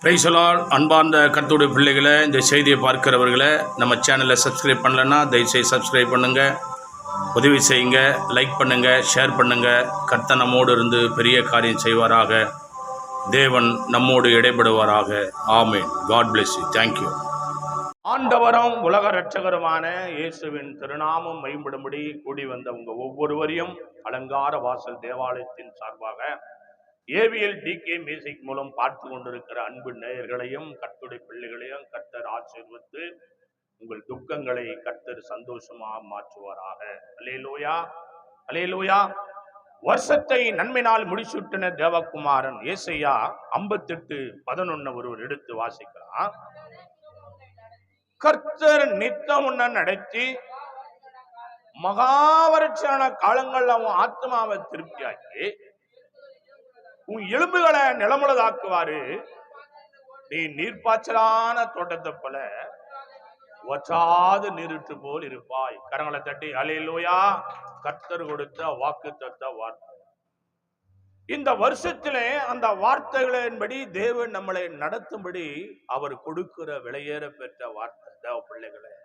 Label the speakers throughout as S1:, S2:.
S1: Praise the Lord. அன்பார்ந்த கர்த்தருடைய பிள்ளைகளை, இந்த செய்தியை பார்க்கிறவர்களை நம்ம சேனலை சப்ஸ்கிரைப் பண்ணலைன்னா தயவுசெய்து சப்ஸ்கிரைப் பண்ணுங்கள், உதவி செய்யுங்க, லைக் பண்ணுங்கள், ஷேர் பண்ணுங்கள். கர்த்தர் நம்மோடு இருந்து பெரிய காரியம் செய்வாராக. தேவன் நம்மோடு இடைபடுவாராக. ஆமென். God bless you. தேங்க்யூ. ஆண்டவரும் உலக இரட்சகருமான இயேசுவின் திருநாமம் மேம்படும்படி கூடி வந்த உங்கள் ஒவ்வொருவரையும் அலங்கார வாசல் தேவாலயத்தின் சார்பாக ஏவிஎல் டிகே மியூசிக் மூலம் பார்த்து கொண்டிருக்கிற அன்பு நேயர்களையும் கர்த்தருடைய பிள்ளைகளையும் கர்த்தர் ஆசீர்வதித்து உங்கள் துக்கங்களை கர்த்தர் சந்தோஷமாக மாற்றுவாராக. அல்லேலூயா, அல்லேலூயா. வருஷத்தை நன்மையினால் முடிசூட்டின தேவகுமாரன் ஏசையா 58:11 ஒருவர் எடுத்து வாசிக்கலாம். கர்த்தர் நித்தம் உன்னை நடத்தி மகாவரட்சான காலங்கள் அவன் ஆத்மாவை திருப்தியாக்கி உன் எலும்புகளை நிலமுள்ளதாக்குவாரு. நீ நீர்ப்பாய்ச்சலான தோட்டத்தை போல வற்றாது நீருற்று போல் இருப்பாய். கரங்களை தட்டி அல்லேலூயா. கர்த்தர் கொடுத்த வாக்குத்தத்த வார்த்தை. இந்த வருஷத்திலே அந்த வார்த்தைகளின்படி தேவன் நம்மளை நடத்தும்படி அவர் கொடுக்கிற விலையேற பெற்ற வார்த்தை. தேவ பிள்ளைகளை,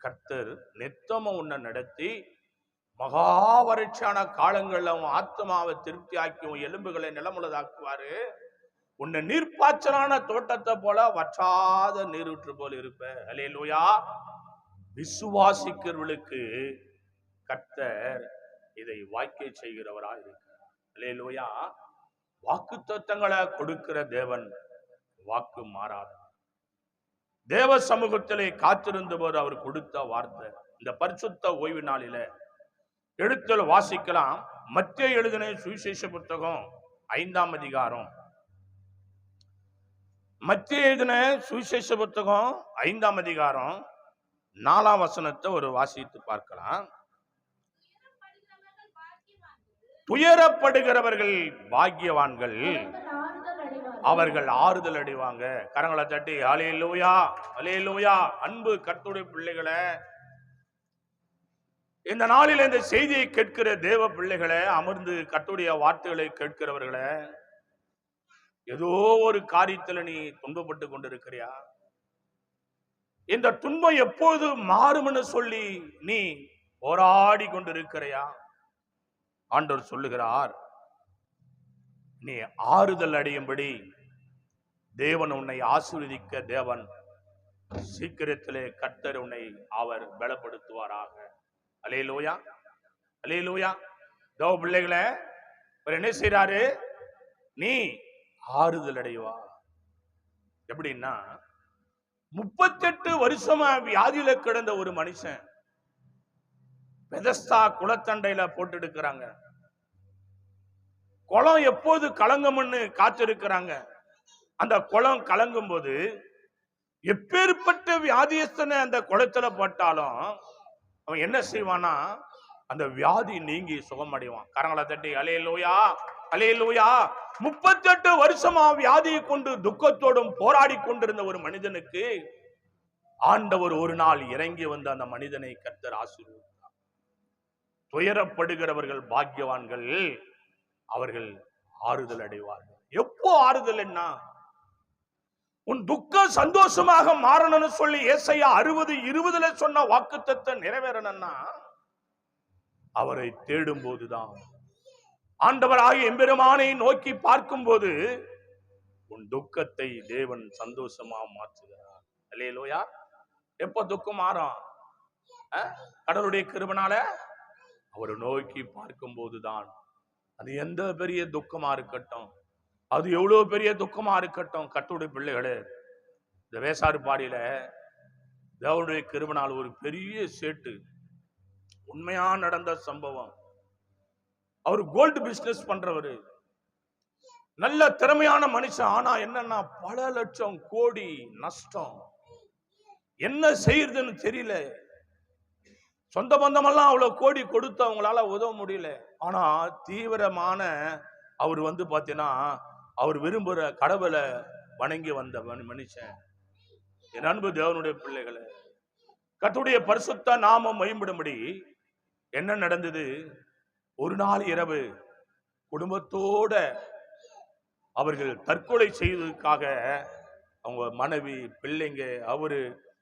S1: கர்த்தர் நித்தமும் உன்னை நடத்தி மகாவரட்சான காலங்கள்ல அவன் ஆத்மாவை திருப்தி ஆக்கி உன் எலும்புகளை நிலமுள்ளதாக்குவாரு. உன்னை நீர்ப்பாய்ச்சலான தோட்டத்தை போல வற்றாத நீரூற்று போல் இருப்ப. அல்லேலூயா. விசுவாசிக்கிறவர்களுக்கு கர்த்தர் இதை வாய்க்கை செய்கிறவராக இருக்கிறார். அல்லேலூயா. வாக்குத்தத்தங்களை கொடுக்கிற தேவன் வாக்கு மாறாத. தேவ சமூகத்திலே காத்திருந்த போது அவர் கொடுத்த வார்த்தை. இந்த பரிசுத்த ஓய்வு நாளில எழுத்துல வாசிக்கலாம். மத்தேயு எழுதின சுவிசேஷ புத்தகம் 5ஆம் அதிகாரம். மத்தேயு எழுதின சுவிசேஷ புத்தகம் 5ஆம் அதிகாரம் 4ஆம் வசனத்தை ஒரு வாசித்து பார்க்கலாம். துயரப்படுகிறவர்கள் பாக்கியவான்கள், அவர்கள் ஆறுதல் அடைவாங்க. கரங்களை தட்டி அல்லேலூயா, அல்லேலூயா. அன்பு கர்த்தருடைய பிள்ளைகளை, இந்த நாளில் இந்த செய்தியை கேட்கிற தேவ பிள்ளைகளை, அமர்ந்து கர்த்தருடைய வார்த்தைகளை கேட்கிறவர்களை, ஏதோ ஒரு காரியத்துல நீ துன்பப்பட்டு கொண்டிருக்கிறியா? இந்த துன்பம் எப்போது மாறும்னு சொல்லி நீ போராடி கொண்டிருக்கிறியா? ஆண்டவர் சொல்லுகிறார், நீ ஆறுதல் அடையும்படி தேவன் உன்னை ஆசீர்வதிக்க தேவன் சீக்கிரத்திலே கர்த்தர் உன்னை அவர் பலப்படுத்துவாராக. அல்லேலூயா, அல்லேலூயா. தேவ பிள்ளைகளை, என்ன செய்றாரு? நீ ஆறுதல் அடைவா. எப்படின்னா, 38 வருஷமா வியாதியில கிடந்த ஒரு மனுஷன் பெதஸ்தா குளத்தண்டையில போட்டு எடுக்கிறாங்க. குளம் எப்போது கலங்கும்னு காத்திருக்கிறாங்க. அந்த குளம் கலங்கும் போது எப்பேற்பட்ட வியாதியஸ்தனை அந்த குளத்துல போட்டாலும் அவன் என்ன செய்வானா, அந்த வியாதி நீங்கி சுகமடைவான். கரங்களை தட்டி அல்லேலூயா, அல்லேலூயா. 38 வருஷமா வியாதியை கொண்டு துக்கத்தோடும் போராடி கொண்டிருந்த ஒரு மனிதனுக்கு ஆண்டவர் ஒரு நாள் இறங்கி வந்து அந்த மனிதனை கர்த்தர் ஆசீர்வதித்தார். துயரப்படுகிறவர்கள் பாக்கியவான்கள், அவர்கள் ஆறுதல் அடைவார்கள். எப்போ ஆறுதல்? என்ன? உன் துக்கம் சந்தோஷமாக மாறணும்னு சொல்லி ஏசாயா 60:20 சொன்ன வாக்குத்தத்தை நிறைவேறணும்னா அவரை தேடும் போதுதான். ஆண்டவராகிய எம்பெருமானை நோக்கி பார்க்கும் போது உன் துக்கத்தை தேவன் சந்தோஷமா மாற்றுகிறார். அல்லேலூயா. எப்ப துக்கம் மாறும்? கடவுளுடைய கிருபையால அவரை நோக்கி பார்க்கும் போதுதான். அது எந்த பெரிய துக்கமா இருக்கட்டும், அது எவ்வளவு பெரிய துக்கமா இருக்கட்டும், கர்த்தருடைய பிள்ளைகளே, இந்த வேசாறு பாடியில தேவனுடைய கிருபையால் ஒரு பெரிய சேட்டு, உண்மையா நடந்த சம்பவம். அவர் கோல்டு பிசினஸ் பண்றவரு, நல்ல திறமையான மனுஷன். ஆனா என்னன்னா, பல லட்சம் கோடி நஷ்டம். என்ன செய்யறதுன்னு தெரியல. சொந்த பந்தமெல்லாம் அவ்வளவு கோடி கொடுத்து அவங்களால உதவ முடியல. ஆனா தீவிரமான அவர் பாத்தீங்கன்னா, அவர் விரும்புற கடவுளை வணங்கி வந்த மனுஷன். என் அன்பு தேவனுடைய பிள்ளைகளை, கர்த்தருடைய பரிசுத்த நாமம் மகிமைப்படும்படி என்ன நடந்தது? ஒரு நாள் இரவு குடும்பத்தோட அவர்கள் தற்கொலை செய்வதற்காக அவங்க மனைவி, பிள்ளைங்க,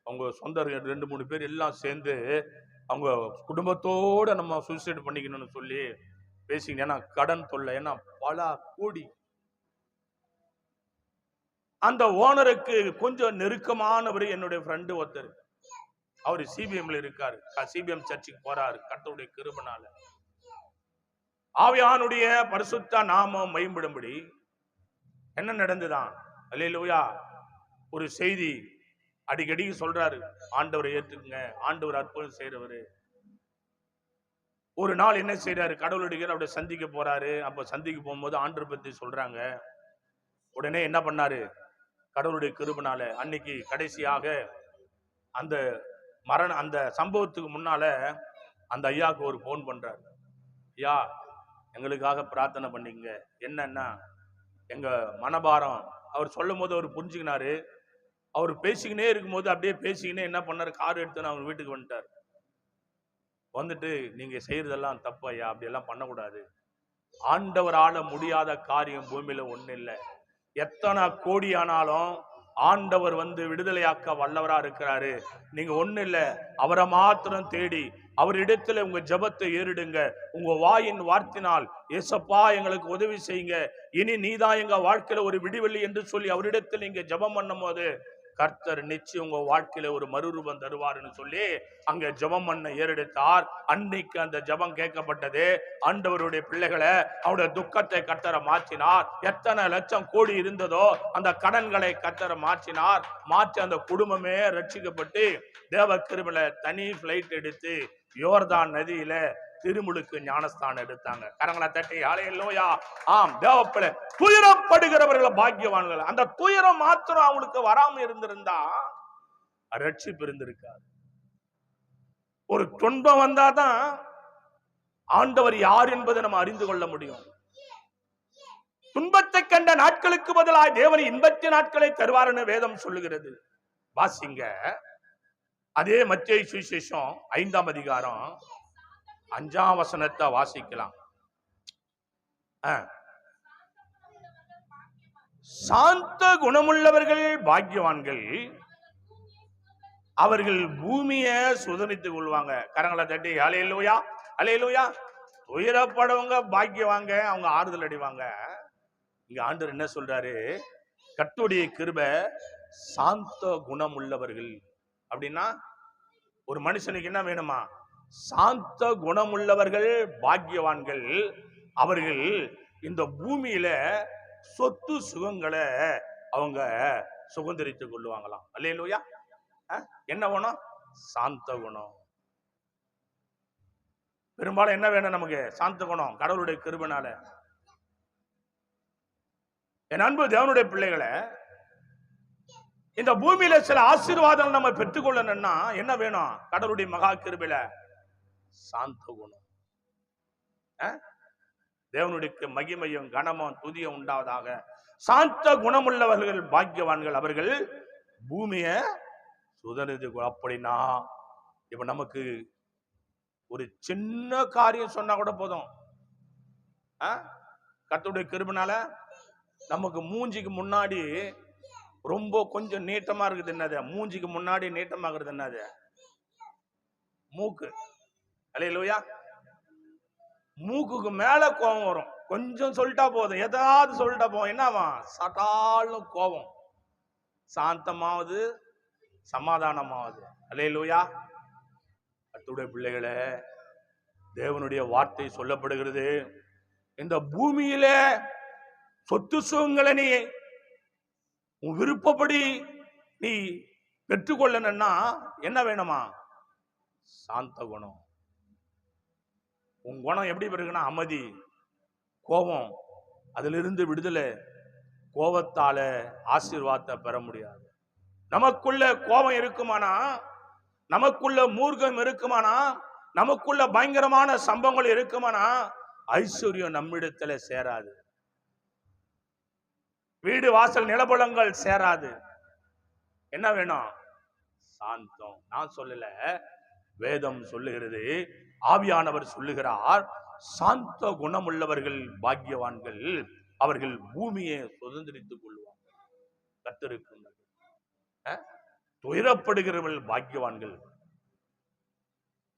S1: அவங்க சொந்தர்கள் 2-3 பேர் எல்லாம் சேர்ந்து அவங்க குடும்பத்தோட நம்ம சூசைட் பண்ணிக்கணும்னு சொல்லி பேசிங்க. ஏன்னா கடன் தொல்லை, ஏன்னா பல கோடி. அந்த ஓனருக்கு கொஞ்சம் நெருக்கமானவர் என்னுடைய ஃப்ரெண்டு ஒருத்தர். அவர் சிபிஎம்ல இருக்காரு. சிபிஎம் சர்ச்சுக்கு போறாரு. கர்த்தருடைய கிருபைனால ஆவியானுடைய பரிசுத்த நாமம் மகிமைப்படும்படி என்ன நடந்துதான், அல்லேலூயா, ஒரு செய்தி அடிக்கடி சொல்றாரு. ஆண்டவரை ஏற்றுக்குங்க, ஆண்டவர் அற்புதம் செய்யறவரு. ஒரு நாள் என்ன செய்யறாரு, கடவுளுடைய அவருடைய சந்திக்க போறாரு. அப்ப சந்திக்க போகும்போது ஆண்டவர் பத்தி சொல்றாங்க. உடனே என்ன பண்ணாரு, கடவுளுடைய கிருபைனால அன்னைக்கு கடைசியாக அந்த சம்பவத்துக்கு முன்னால அந்த ஐயாவுக்கு ஒரு போன் பண்றாரு. ஐயா, எங்களுக்காக பிரார்த்தனை பண்ணிங்க. என்னன்னா எங்க மனபாரம். அவர் சொல்லும் போது அவர் புரிஞ்சுக்கினாரு. அவர் பேசிக்கினே இருக்கும்போது அப்படியே பேசிக்கினே என்ன பண்ணாரு, கார் எடுத்து அவர் வீட்டுக்கு வந்துட்டார். வந்துட்டு, நீங்க செய்யறதெல்லாம் தப்பு ஐயா, அப்படி எல்லாம் பண்ணக்கூடாது. ஆண்டவரால முடியாத காரியம் பூமியில ஒண்ணு இல்லை. எத்தனை கோடி ஆனாலும் ஆண்டவர் விடுதலையாக்க வல்லவரா இருக்கிறாரு. நீங்க ஒண்ணு இல்ல, அவரை மாத்திரம் தேடி அவரிடத்துல உங்க ஜெபத்தை ஏறிடுங்க. உங்க வாயின் வார்த்தினால், ஏசப்பா எங்களுக்கு உதவி செய்யுங்க, இனி நீதான் எங்க வாழ்க்கையில ஒரு விடிவெள்ளி என்று சொல்லி அவரிடத்தில் நீங்க ஜெபம் பண்ணும் போது கர்த்தர் நிச்சயம் உங்க வாழ்க்கையில ஒரு மறுரூபம் தருவார்னு சொல்லி அங்க ஜெபம் பண்ண ஏறெடுத்தார். அன்னைக்கு அந்த ஜெபம் கேட்கப்பட்டது. ஆண்டவருடைய பிள்ளைகளை அவருடைய துக்கத்தை கர்த்தரை மாற்றினார். எத்தனை லட்சம் கோடி இருந்ததோ அந்த கடன்களை கர்த்தரை மாற்றினார். மாற்றி அந்த குடும்பமே ரட்சிக்கப்பட்டு தேவ கிருபையில தனி பிளைட் எடுத்து யோர்தான் நதியில திருமுழுக்கு ஞானஸ்தானம் எடுத்தாங்க. கரங்களை தட்டி ஹல்லேலூயா. ஆம், தேவப்பிள்ளை துயரப்படுகிறவர்கள் பாக்கியவான்கள். அந்த துயரம் மாத்திரம் அவங்களுக்கு வராம இருந்திருந்தா ரட்சிப்பு இருந்திருக்காது. ஒரு துன்பம் வந்தாதான் ஆண்டவர் யார் என்பதை நம்ம அறிந்து கொள்ள முடியும். துன்பத்தை கண்ட நாட்களுக்கு பதிலாக தேவன் இன்பத்தின் நாட்களை தருவார்னு வேதம் சொல்லுகிறது. வாசிங்க, அதே மத்தேயு சுவிசேஷம் 5ஆம் அதிகாரம் 5ஆம் வசனத்தை வாசிக்கலாம். சாந்த குணமுள்ளவர்கள் பாக்கியவான்கள், அவர்கள் பூமியை சுதந்திரித்துக் கொள்வாங்க. கரங்களை தட்டி ஹல்லேலூயா, ஹல்லேலூயா. துயரப்படவங்க பாக்கியவாங்க, அவங்க ஆறுதல் அடைவாங்க. இங்க ஆண்டவர் என்ன சொல்றாரு, கர்த்தருடைய கிருபை சாந்த குணம் உள்ளவர்கள். அப்படின்னா ஒரு மனுஷனுக்கு என்ன வேணுமா, சாந்த குணமுள்ளவர்கள் பாக்கியவான்கள். அவர்கள் இந்த பூமியில சொத்து சுகங்களை அவங்க சுதந்திரித்துக் கொள்ளுவாங்களாம். அல்லேலூயா. என்ன வேணும், சாந்த குணம். பெரும்பாலும் என்ன வேணும் நமக்கு, சாந்த குணம். கடவுளுடைய கிருபைனால என் அன்பு தேவனுடைய பிள்ளைகளை, இந்த பூமியில சில ஆசீர்வாதங்கள் நம்ம பெற்றுக்கொள்ளணும்னா என்ன வேணும், கடவுளுடைய மகா கிருபையில சாந்த குணம். தேவனுடைய மகிமையும் கனமும் துதியும் உண்டாவதாக. சாந்த குணமுள்ளவர்கள் பாக்கியவான்கள், அவர்கள் பூமியை சுதந்திர. அப்படின்னா இப்ப நமக்கு ஒரு சின்ன காரியம் சொன்னா கூட போதும், கர்த்தருடைய கிருபைனால நமக்கு மூஞ்சிக்கு முன்னாடி ரொம்ப கொஞ்சம் நீட்டமா இருக்குது. என்னது மூஞ்சிக்கு முன்னாடி நீட்டமாகிறது? என்னது? மூக்கு. அல்லேலூயா. மூக்குக்கு மேல கோபம் வரும். கொஞ்சம் சொல்லிட்டா போதும், ஏதாவது சொல்லிட்டா போதும், என்னவா சட்டாலும் கோபம். சாந்தமாவது சமாதானமாவது. அல்லேலூயா. கர்த்தருடைய பிள்ளைகளே, தேவனுடைய வார்த்தை சொல்லப்படுகிறது, இந்த பூமியில சொத்து சுகங்களை நீ உன் விருப்பப்படி நீ பெற்றுக்கொள்ளணும்னா என்ன வேணுமா, சாந்த குணம். உன் குணம் எப்படி இருக்குன்னா அமைதி, கோபம், அதிலிருந்து விடுதலை. கோபத்தால ஆசீர்வாதத்தை பெற முடியாது. நமக்குள்ள கோபம் இருக்குமானா, நமக்குள்ள மூர்க்கம் இருக்குமானா, நமக்குள்ள பயங்கரமான சம்பவங்கள் இருக்குமானா ஐஸ்வர்யம் நம்மிடத்துல சேராது. வீடு வாசல் நிலபலங்கள் சேராது. என்ன வேணும், சாந்தம். நான் சொல்லல, வேதம் சொல்லுகிறது, ஆவியானவர் சொல்லுகிறார், சாந்த குணமுள்ளவர்கள் பாக்கியவான்கள். அவர்கள் பூமியை சுதந்திரித்துக் கொள்வாங்க. கர்த்தருக்கு துயரப்படுகிறவர்கள் பாக்கியவான்கள்.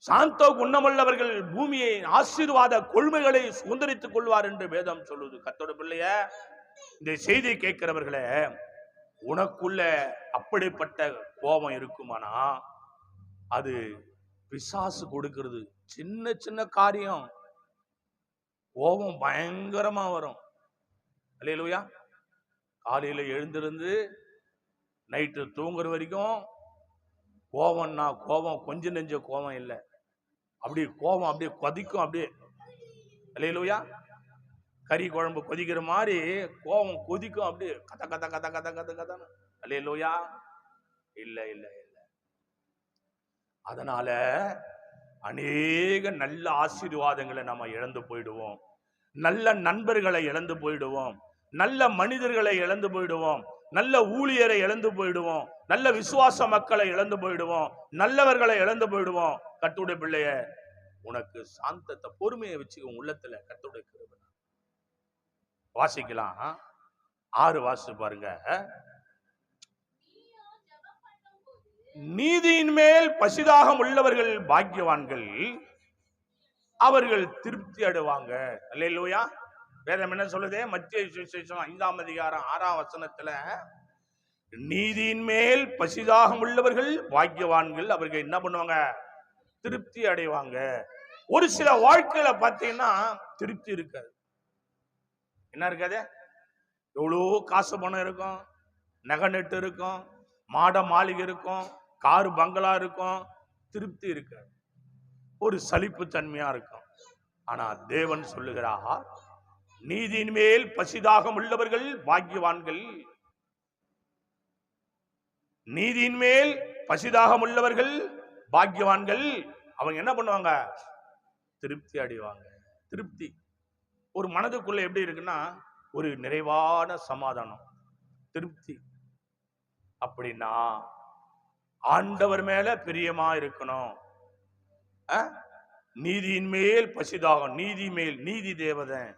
S1: சாந்த குணமுள்ளவர்கள் பூமியை ஆசீர்வாத கொள்மைகளை சுதந்திரித்துக் கொள்வார் என்று வேதம் சொல்லுது. கர்த்தருடைய பிள்ளைய, இந்த செய்தியை கேட்கிறவர்களே, உனக்குள்ள அப்படிப்பட்ட கோபம் இருக்குமானா அது பிசாசு கொடுக்கிறது. சின்ன சின்ன காரியம் கோபம் பயங்கரமா வரும். அல்லேலூயா. காலையில எழுந்திருந்து நைட்டு தூங்குற வரைக்கும் கோபம்னா கோபம் கொஞ்சம் நெஞ்ச கோபம் இல்லை. அப்படி கோபம் அப்படியே கொதிக்கும். அப்படியே அல்லேலூயா. கறி குழம்பு கொதிக்கிற மாதிரி கோபம் கொதிக்கும். அப்படியே கத கத கத கத கத கதன்னு. அல்லேலூயா. இல்ல இல்ல இல்ல. அதனால அநேக நல்ல ஆசீர்வாதங்களை நம்ம இழந்து போயிடுவோம். நல்ல நண்பர்களை இழந்து போயிடுவோம். நல்ல மனிதர்களை இழந்து போயிடுவோம். நல்ல ஊழியரை இழந்து போயிடுவோம். நல்ல விசுவாச மக்களை இழந்து போயிடுவோம். நல்லவர்களை இழந்து போயிடுவோம். கர்த்தருடைய பிள்ளைய, உனக்கு சாந்தத்தை பொறுமையை வச்சுக்க உள்ளத்துல. கர்த்தருடைய கிருபை. வாசிக்கலாம். 6 வாசி பாருங்க. நீதியின் மேல் பசிதாகம் உள்ளவர்கள் பாக்கியவான்கள், அவர்கள் திருப்தி அடைவாங்க. அல்லேலூயா. வேதம் என்ன சொல்லுதே? மத்திய சுவிசேஷம் 5ஆம் அதிகாரம் 6ஆம் வசனத்துல, நீதியின் மேல் பசிதாகம் உள்ளவர்கள் பாக்கியவான்கள், அவர்கள் என்ன பண்ணுவாங்க? திருப்தி அடைவாங்க. ஒரு சில வாழ்க்கையில பார்த்தீங்கன்னா திருப்தி இருக்காது. என்ன இருக்காது? எவ்வளோ காசு பணம் இருக்கும், நகை நெட்டு இருக்கும், மாட மாளிகை இருக்கும், காரு பங்களா இருக்கும், திருப்தி இருக்காது. ஒரு சலிப்பு தன்மையா இருக்கும். ஆனா தேவன் சொல்லுகிறார், நீதியின் மேல் பசிதாகம் உள்ளவர்கள் பாக்கியவான்கள். நீதியின் மேல் பசிதாகம் உள்ளவர்கள் பாக்கியவான்கள். அவங்க என்ன பண்ணுவாங்க? திருப்தி அடைவாங்க. திருப்தி ஒரு மனதுக்குள்ள எப்படி இருக்குன்னா, ஒரு நிறைவான சமாதானம், திருப்தி. அப்படின்னா ஆண்டவர் மேல பிரியமா இருக்கணும். நீதியின் மேல் பசிதாகம். நீதி மேல், நீதி தேவதன்,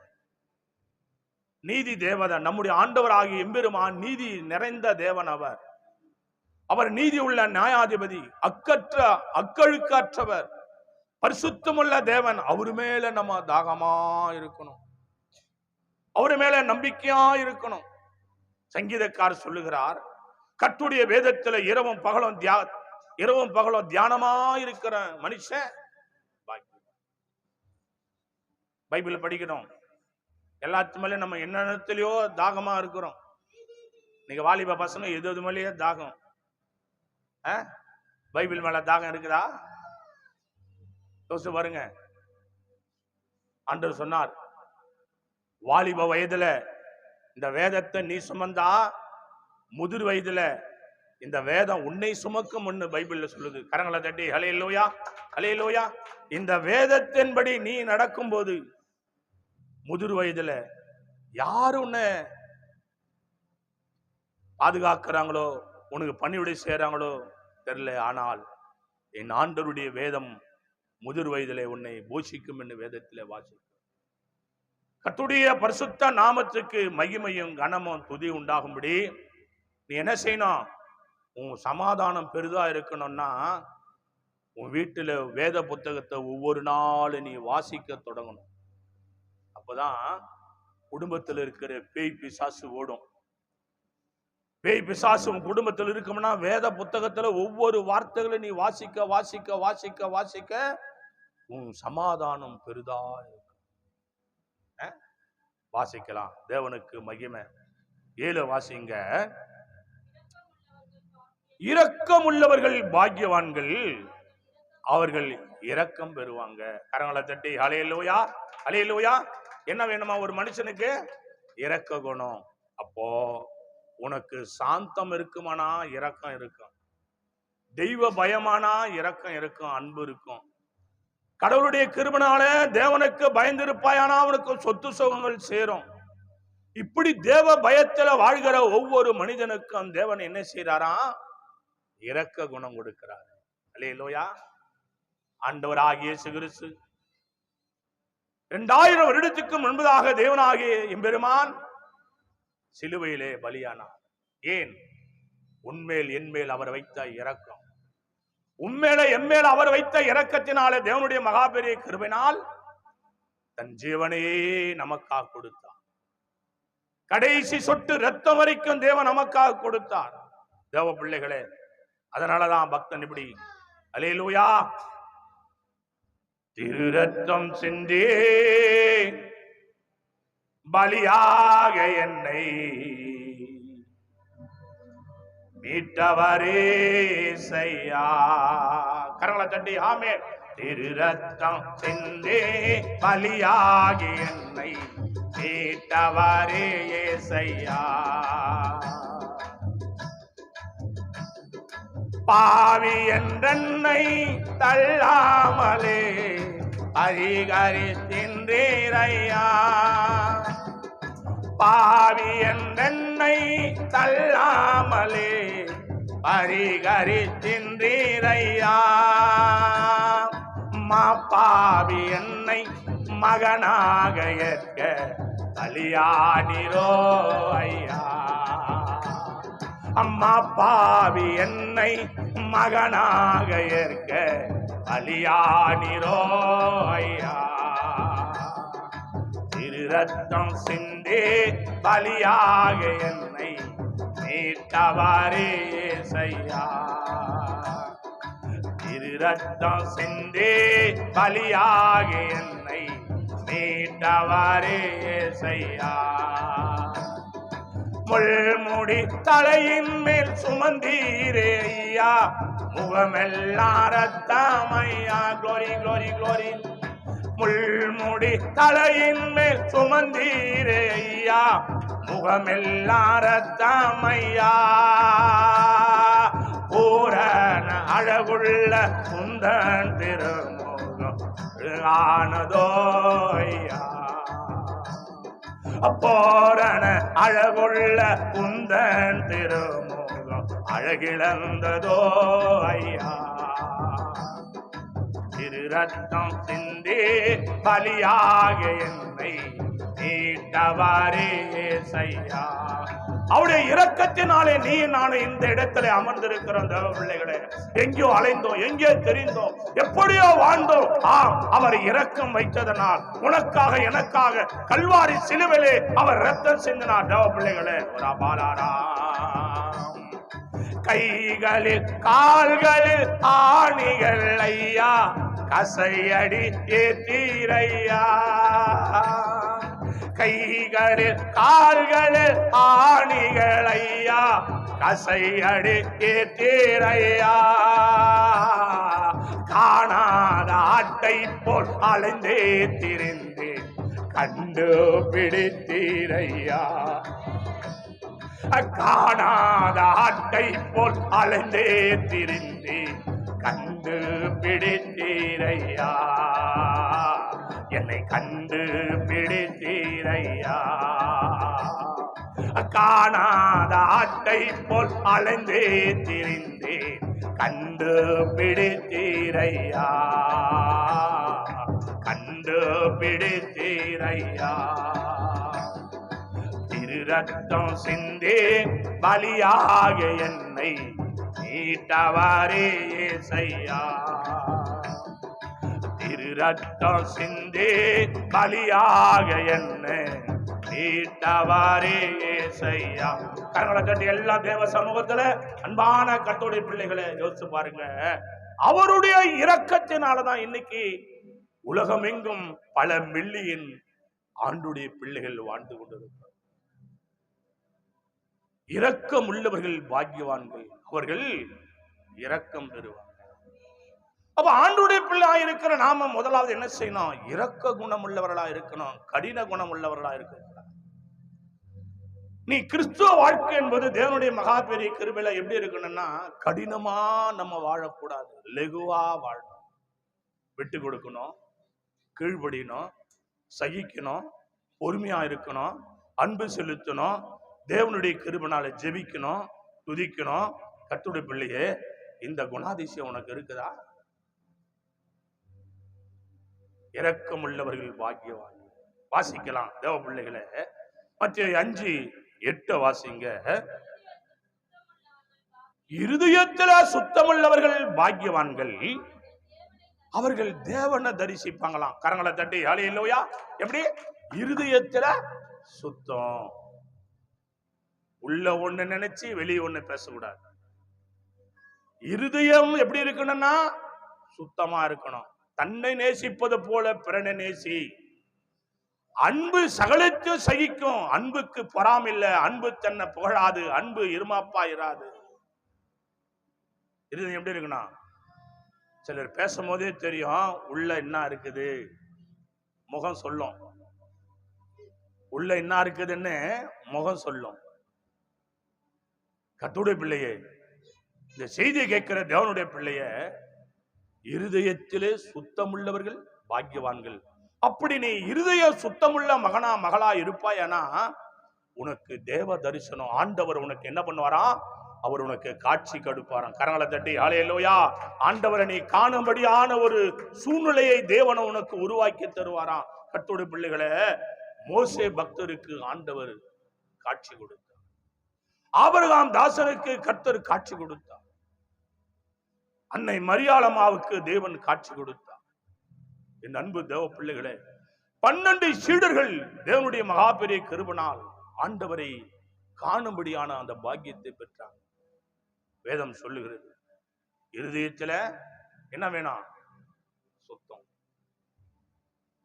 S1: நீதி தேவதன் நம்முடைய ஆண்டவராகிய எம்பெருமான் நீதி நிறைந்த தேவன். அவர் நீதி உள்ள நியாயாதிபதி, அக்கழுக்கற்றவர், பரிசுத்தமுள்ள தேவன். அவரு மேல நம்ம தாகமா இருக்கணும். அவரு மேல நம்பிக்கையா இருக்கணும். சங்கீதக்காரர் சொல்லுகிறார், கர்த்தருடைய வேதத்துல இரவும் பகலும் தியானமா இருக்கிற மனுஷன் பைபிள் படிக்கணும். எல்லாத்து மேலே நம்ம என்னத்திலயோ தாகமா இருக்கிறோம். நீங்க வாலிப பசங்க எது மேலேயே தாகம். பைபிள் மேல தாகம் இருக்குதா? யோசிச்சு பாருங்க. ஆண்டவர் சொன்னார், வாலிப வயதுல இந்த வேதத்தை நீ சுமந்தா, முதிர் வயதுல இந்த வேதம் உன்னை சுமக்கும். பைபிள்ல சொல்லுது. கரங்களை தட்டி ஹல்லேலூயா, ஹல்லேலூயா. இந்த வேதத்தின்படி நீ நடக்கும் போது முதிர் வயதுல யாரு உன்னை பாதுகாக்கிறாங்களோ, உனக்கு பணிவிடை செய்யறாங்களோ தெரியல. ஆனால் என் ஆண்டவருடைய வேதம் முதிர் வயதிலே உன்னை போஷிக்கும் என்று வேதத்திலே வாசிக்கும். கர்த்தருடைய பரிசுத்த நாமத்துக்கு மகிமையும் கனமும் துதி உண்டாகும்படி நீ என்ன செய்யணும்? உன் சமாதானம் பெரிதா இருக்கணும்னா உன் வீட்டுல வேத புத்தகத்தை ஒவ்வொரு நாளும் நீ வாசிக்க தொடங்கணும். அப்பதான் குடும்பத்தில் இருக்கிற பேய் பிசாசு ஓடும். பேய் பிசாசு உன் குடும்பத்தில் இருக்கும்னா வேத புத்தகத்துல ஒவ்வொரு வார்த்தைகளை நீ வாசிக்க வாசிக்க வாசிக்க வாசிக்க உன் சமாதானம் பெரிதா இருக்கும். வாசிக்கலாம். தேவனுக்கு மகிமை. 7 வாசிங்க. இரக்கம் உள்ளவர்கள் பாக்கியவான்கள், அவர்கள் இரக்கம் பெறுவாங்க. கரங்களை தட்டி ஹல்லேலூயா, ஹல்லேலூயா. என்ன வேணுமா ஒரு மனுஷனுக்கு? இரக்க குணம். அப்போ உனக்கு சாந்தம் இருக்குமானா இரக்கம் இருக்கும். தெய்வ பயமானா இரக்கம் இருக்கும், அன்பு இருக்கும். கடவுளுடைய கிருபையால தேவனுக்கு பயந்திருப்பாயானா அவனுக்கு சொத்து சுகங்கள் சேரும். இப்படி தேவ பயத்துல வாழ்கிற ஒவ்வொரு மனிதனுக்கும் தேவன் என்ன செய்யறாரா? இரக்க குணம் கொடுக்கிறார். அல்லேலூயா. ஆண்டவராகிய இயேசு கிறிஸ்து 2000 வருடத்துக்கு முன்பதாக தேவனாகிய எம்பெருமான் சிலுவையிலே பலியானார். ஏன்? உன்மேல் என்மேல் அவர் வைத்த இரக்கம், உண்மையில எம்மேல் அவர் வைத்த இரக்கத்தினாலே தேவனுடைய மகாபெரிய கிருபையினால் தன் ஜீவனையே நமக்காக கொடுத்தார். கடைசி சொட்டு ரத்தம் வரைக்கும் தேவன் நமக்காக கொடுத்தார். தேவ பிள்ளைகளே, அதனாலதான் பக்தன் இப்படி அல்லேலூயா, திரு ரத்தம் சிந்தி பலியாக என்னை மீட்டவரே இயேசையா. கரங்களை தட்டி ஆமென். திரு ரத்தம் சிந்தி பலியாகி என்னை மீட்டவரே இயேசையா. பாவி என்றென்னை தள்ளாமலே பரிகரித்தின்றீரையா. பாவி என்றென்னை தள்ளாமலே பரிகரித்தின்றீரையா. பாவி என்னை மகனாக ஏற்க பலியாடிரோ ஐயா. அம்மா பாவி என்னை மகனாக ஏற்க பலியாடிரோ ஐயா. திரு ரத்தம் சிந்தே பலியாக என்னை மீட்டவரே இயேசையா. திரு ரத்தம் சிந்தே பலியாக என்னை மீட்டவரே இயேசையா. முள்முடி தலையின் மேல் சுமந்தீரே ஐயா, முகமெல்லாம் ரத்தமையா. Glory glory glory. முள்முடி தலையின் மேல் சுமந்தீரே ஐயா, முகமெல்லாம் ரத்தமையா. பூரண அழகுள்ள குந்தன் திருமுகம் ஆனதோ ஐயா. அப்போரண அழகுள்ள குந்தன் திருமுகம் அழகிழந்ததோ ஐயா. திரு ரத்தம் சிந்தி பலியாக என்னை மீட்டவரே இயேசையா. அவருடைய இரக்கத்தினாலே நீ நானும் இந்த இடத்துல அமர்ந்திருக்கிறோம். தேவ பிள்ளைகளே, எங்கேயோ அலைந்தோம், எங்கேயோ தெரிந்தோம், எப்படியோ வாழ்ந்தோம். அவர் இரக்கம் வைத்ததனால் உனக்காக எனக்காக கல்வாரி சிலுவையிலே அவர் ரத்தம் சிந்தினார். தேவ பிள்ளைகளே, ஒரு பாலாரா கைகளில் கால்களில் ஆணிகள் ஐயா, கசையடி ஏத்தீரையா. கைகளில் கால்களில் ஆணிகள் ஐயா, கசையடி ஏத்தீரையா. காணாத ஆட்டை போல் அலைந்தே திரிந்தேன், கண்டுபிடித்தீரையா. காணாத ஆட்டை போல் அலைந்தே திரிந்தேன், கண்டுபிடித்தீரையா. என்னை கண்டுபிடித்தீரையா. காணாத ஆட்டை போல் அலைந்தே திரிந்தேன், கண்டுபிடித்தீரையா. கண்டுபிடித்தீரையா. திரு ரத்தம் சிந்தே பலியாக என்னை மீட்டவரே இயேசையா. திரு ரத்தம் சிந்தே பலியாக என்னை மீட்டவரே இயேசையா. கரங்களை தட்டி எல்லா தேவ சமூகத்துல அன்பான கர்த்தருடைய பிள்ளைகளை யோசிச்சு பாருங்க. அவருடைய இரக்கத்தினாலதான் இன்னைக்கு உலகம் எங்கும் பல மில்லியன் ஆண்டுடைய பிள்ளைகள் வாழ்ந்து கொண்டிருக்கிறார். இரக்கம் உள்ளவர்கள் பாக்கியவான்கள், அவர்கள் இரக்கம் பெறுவார்கள். அப்ப ஆண்டுடைய பிள்ளை இருக்கிற நாம முதலாவது என்ன செய்யணும்? இரக்க குணம் உள்ளவர்களா இருக்கணும், கடின குணம் உள்ளவர்களா இருக்கணும். நீ கிறிஸ்துவ வாழ்க்கை என்பது தேவனுடைய மகா பெரிய கிருபையில எப்படி இருக்கணும்னா, கடினமா நம்ம வாழக்கூடாது, லெகுவா வாழணும். விட்டு கொடுக்கணும், கீழ்படியணும், சகிக்கணும், பொறுமையா இருக்கணும், அன்பு செலுத்தணும், தேவனுடைய கிருபையினால ஜெபிக்கணும், துதிக்கணும். கர்த்தருடைய பிள்ளையே, இந்த குணாதிசயம் உனக்கு இருக்குதா? இரக்கம் உள்ளவர்கள் பாக்கியவான். வாசிக்கலாம் தேவ பிள்ளைகளை. மத்திய 5 8 வாசிங்க. இருதயத்தில் சுத்தமுள்ளவர்கள் பாக்கியவான்கள், அவர்கள் தேவனை தரிசிப்பாங்களாம். கரங்களை தட்டி ஹல்லேலூயா. எப்படி? இருதயத்துல சுத்தம். உள்ள ஒண்ணு நினைச்சு வெளியே ஒண்ணு பேசக்கூடாது. இருதயம் எப்படி இருக்கணும்னா சுத்தமா இருக்கணும். தன்னை நேசிப்பது போல பிறனை நேசி. அன்பு சகலத்து சகிக்கும். அன்புக்கு பொறாமில்ல. அன்பு தன்னை புகழாது. அன்பு இருமாப்பா இராது. இருதயம் எப்படி இருக்கணும்? சிலர் பேசும்போதே தெரியும் உள்ள என்ன இருக்குது. முகம் சொல்லும். உள்ள என்ன இருக்குதுன்னு முகம் சொல்லும். கர்த்தருடைய பிள்ளையே, இந்த செய்தியை கேட்கிற தேவனுடைய பிள்ளைய, இருதயத்திலே சுத்தமுள்ளவர்கள் பாக்கியவான்கள். அப்படி நீ இருதய சுத்தமுள்ள மகனா மகளா இருப்பாயனா உனக்கு தேவ தரிசனம். ஆண்டவர் உனக்கு என்ன பண்ணுவாரா? அவர் உனக்கு காட்சி கொடுப்பாராம். கரங்களை தட்டி ஹல்லேலூயா. ஆண்டவரை நீ காணும்படியான ஒரு சூழ்நிலையை தேவனை உனக்கு உருவாக்கி தருவாராம். கர்த்தருடைய பிள்ளைகளே, மோசே பக்தருக்கு ஆண்டவர் காட்சி கொடுத்தார். ஆபிரகாம் தாசனுக்கு கர்த்தர் காட்சி கொடுத்தார். அன்னை மரியாளம்மாவுக்கு தேவன் காட்சி கொடுத்தார். என் அன்பு தேவ பிள்ளைகளே, 12 சீடர்கள் தேவனுடைய மகா பெரிய கிருபையினால் ஆண்டவரை காணும்படியான அந்த பாக்கியத்தை பெற்றார். வேதம் சொல்லுகிறது, இருதயத்துல என்ன வேணும்? சுத்தம்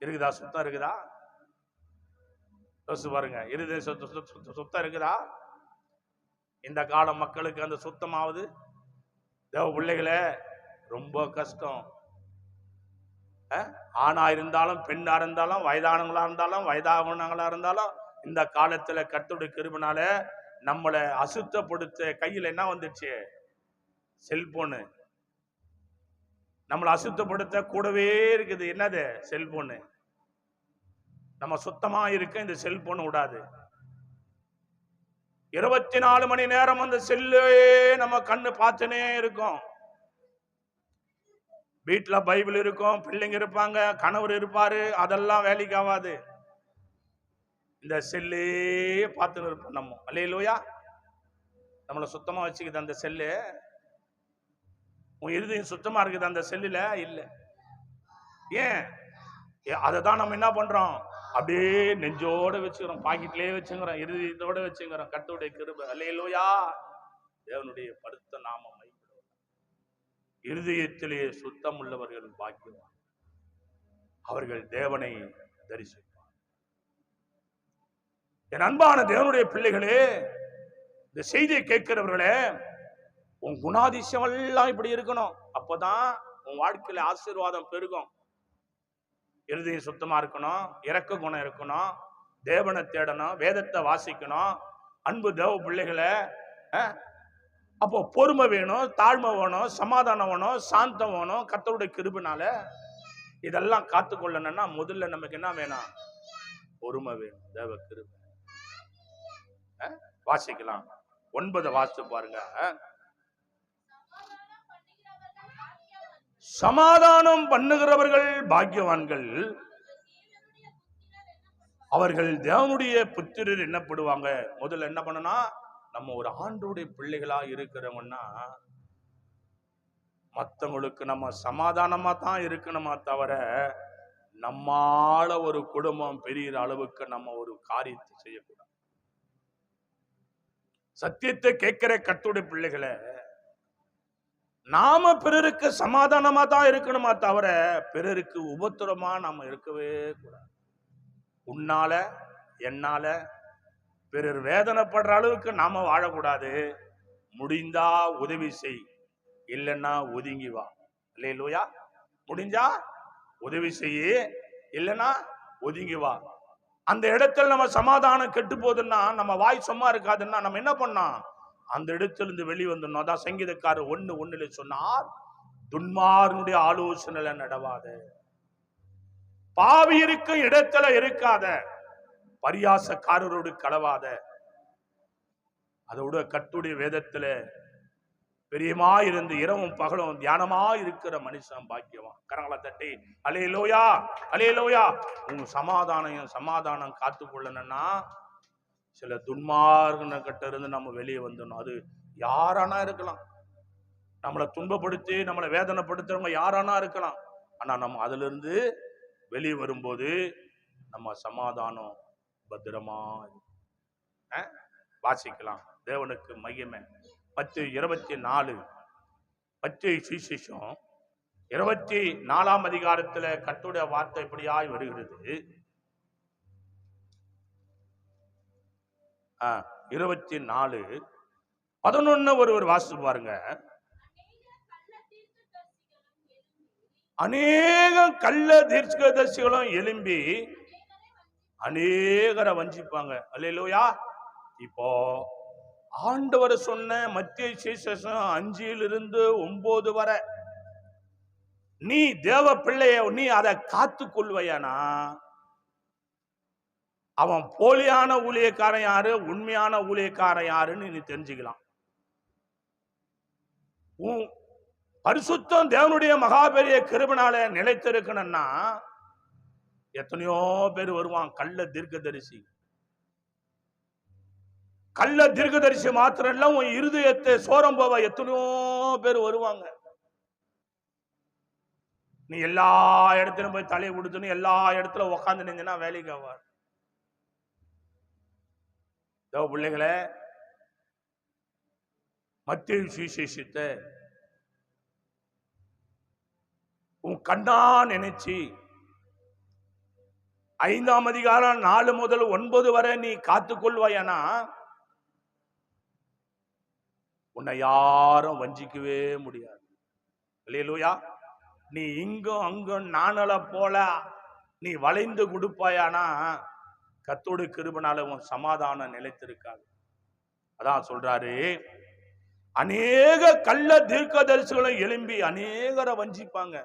S1: இருக்குதா? சுத்தம் இருக்குதா? யோசிச்சு பாருங்க. இருதய சுத்தம் இருக்குதா? இந்த கால மக்களுக்கு அந்த சுத்தமாவது தேவ பிள்ளைகளே ரொம்ப கஷ்டம். ஆணா இருந்தாலும் பெண்ணா இருந்தாலும் வயதானவங்களா இருந்தாலும் வயதானவங்களா இருந்தாலும் இந்த காலத்துல கர்த்தருடைய கிருபையினால நம்மளை அசுத்தப்படுத்த கையில என்ன வந்துச்சு? செல்போனு. நம்மளை அசுத்தப்படுத்த கூடவே இருக்குது. என்னது? செல்போனு. நம்ம சுத்தமா இருக்க இந்த செல்போன் விடாது. 24 மணி நேரம் அந்த செல்லே நம்ம கண்ணு பார்த்துனே இருக்கும். வீட்டுல பைபிள் இருக்கும், பிள்ளைங்க இருப்பாங்க, கணவர் இருப்பாரு, அதெல்லாம் வேலைக்கு ஆகாது. இந்த செல்லே பார்த்துன்னு இருப்போம் நம்ம. அல்லேலூயா. நம்மளை சுத்தமா வச்சுக்குது அந்த செல்லு. உன் இருதயம் சுத்தமா இருக்குது அந்த செல்லுல இல்ல. ஏன்? அதை தான் நம்ம என்ன பண்றோம்? அப்படியே நெஞ்சோட வச்சுக்கிறோம், பாக்கெட்லயே வச்சுக்கிறோம், இருதயத்தோட வச்சுக்கிறோம். கர்த்தருடைய கிருபை. அல்லேலூயா. தேவனுடைய பரிசுத்த நாமம் மைப்படுவார். இருதயத்திலே சுத்தம் உள்ளவர்கள் பாக்கியவான், அவர்கள் தேவனை தரிசிப்பார். என் அன்பான தேவனுடைய பிள்ளைகளே, இந்த செய்தியை கேட்கிறவர்களே, உன் குணாதிசயம் எல்லாம் இப்படி இருக்கணும். அப்பதான் உன் வாழ்க்கையில ஆசீர்வாதம் பெருகும். இருதயம் சுத்தமா இருக்கணும், இரக்க குணம் இருக்கணும், தேவனை தேடணும், வேதத்தை வாசிக்கணும். அன்பு தேவ பிள்ளைகளை, அப்போ பொறுமை வேணும், தாழ்மை வேணும், சமாதானம் வேணும், சாந்தம் வேணும். கர்த்தருடைய கிருபையினால இதெல்லாம் காத்துக்கொள்ளணும்னா முதல்ல நமக்கு என்ன வேணும்? பொறுமை வேணும். தேவ கிருபை. வாசிக்கலாம். 9 வாசித்து பாருங்க. சமாதானம் பண்ணுகிறவர்கள் பாக்கியவான்கள், அவர்கள் தேவனுடைய புத்திரர் என்னப்படுவாங்க. முதல்ல என்ன பண்ணனா, நம்ம ஒரு ஆண்டவருடைய பிள்ளைகளா இருக்கிறவங்கன்னா மற்றவங்களுக்கு நம்ம சமாதானமா தான் இருக்கணுமா தவிர நம்மால ஒரு குடும்பம் பெரிய அளவுக்கு நம்ம ஒரு காரியத்தை செய்யக்கூடாது. சத்தியத்தை கேட்கிற கர்த்தருடைய பிள்ளைகளை, நாம பிறருக்கு சமாதானமா தான் இருக்கணுமா தவிர பிறருக்கு உபத்திரமா நாம இருக்கவே கூடாது. உன்னால என்னால பிறர் வேதனைப்படுற அளவுக்கு நாம வாழக்கூடாது. முடிந்தா உதவி செய், இல்லைன்னா ஒதுங்கி வா. அல்லேலூயா. முடிஞ்சா உதவி செய்ய, இல்லைன்னா ஒதுங்கி வா. அந்த இடத்துல நம்ம சமாதானம் கெட்டு போகுதுன்னா, நம்ம வாய் சும்மா இருக்காதுன்னா நம்ம என்ன பண்ணோம்? அந்த இடத்திலிருந்து வெளிவந்தோம். அதான் சங்கீதக்காரர் 1:1 சொன்னார், துன்மார்கனுடைய ஆலோசனையில நடவாத, பாவி இருக்கும் இடத்துல இருக்காத, பரியாசக்காரரோடு கலவாத. அதோட கர்த்தருடைய வேதத்துல பெரியமா இருந்து இரவும் பகலும் தியானமா இருக்கிற மனுஷன் பாக்கியவான். கரங்களை தட்டி அல்லேலூயா, அல்லேலூயா. உங்க சமாதானம் காத்துக்கொள்ளணும்னா சில துன்மார்கன கிட்ட இருந்து நம்ம வெளியே வந்துடணும். அது யாரானா இருக்கலாம், நம்மளை துன்பப்படுத்தி நம்மளை வேதனைப்படுத்துறவங்க யாரானா இருக்கலாம். ஆனா நம்ம அதுல இருந்து வெளியே வரும்போது நம்ம சமாதானம் பத்திரமா வாசிக்கலாம். தேவனுக்கு மகிமை. மத்தேயு 24 மத்தேயு சுவிசேஷம் 24ஆம் அதிகாரத்துல கர்த்தருடைய வார்த்தை இப்படியாய் வருகிறது. 24:11 ஒருவர் வாசித்து பாருங்க. அநேக கள்ள தீர்க்கதரிசிகளும் எழும்பி அநேகரை வஞ்சிப்பாங்க. அல்லேலூயா. இப்போ ஆண்டவர் சொன்ன மத்தேயு சுவிசேஷம் 5-9 வரை நீ தேவ பிள்ளைய நீ அதை காத்து கொள்வையானா, அவன் போலியான ஊழியக்காரன் யாரு, உண்மையான ஊழியக்காரன் யாருன்னு நீ தெரிஞ்சுக்கலாம். பரிசுத்தம் தேவனுடைய மகாபெரிய கிருபையால நிலைத்திருக்கணும்னா எத்தனையோ பேர் வருவான் கள்ள தீர்க்கதரிசி. கள்ள தீர்க்கதரிசி மாத்திரம் இல்ல, உன் இருதயத்தை சோரம் போவ எத்தனையோ பேர் வருவாங்க. நீ எல்லா இடத்திலும் போய் தலையை கொடுத்துன்னு எல்லா இடத்துல உக்காந்து நின்னா வேலைக்கு ஆவார். தேவ பிள்ளைகளே, மத்தேயு சுவிசேஷத்தை உன் கண்ணா நினைச்சு 5ஆம் அதிகாரம் 4 முதல் 9 வரை நீ காத்துக்கொள்வாயனா உன்னை யாரும் வஞ்சிக்கவே முடியாது. அல்லேலூயா. நீ இங்கும் அங்கும் நாணல போல நீ வளைந்து கொடுப்பாயானா கர்த்தருடைய கிருபையால உன் சமாதானம் நிலைத்திருக்காது. அதான் சொல்றாரு, அநேக கள்ள தீர்க்கதரிசிகளும் எழும்பி அநேகரை வஞ்சிப்பாங்க.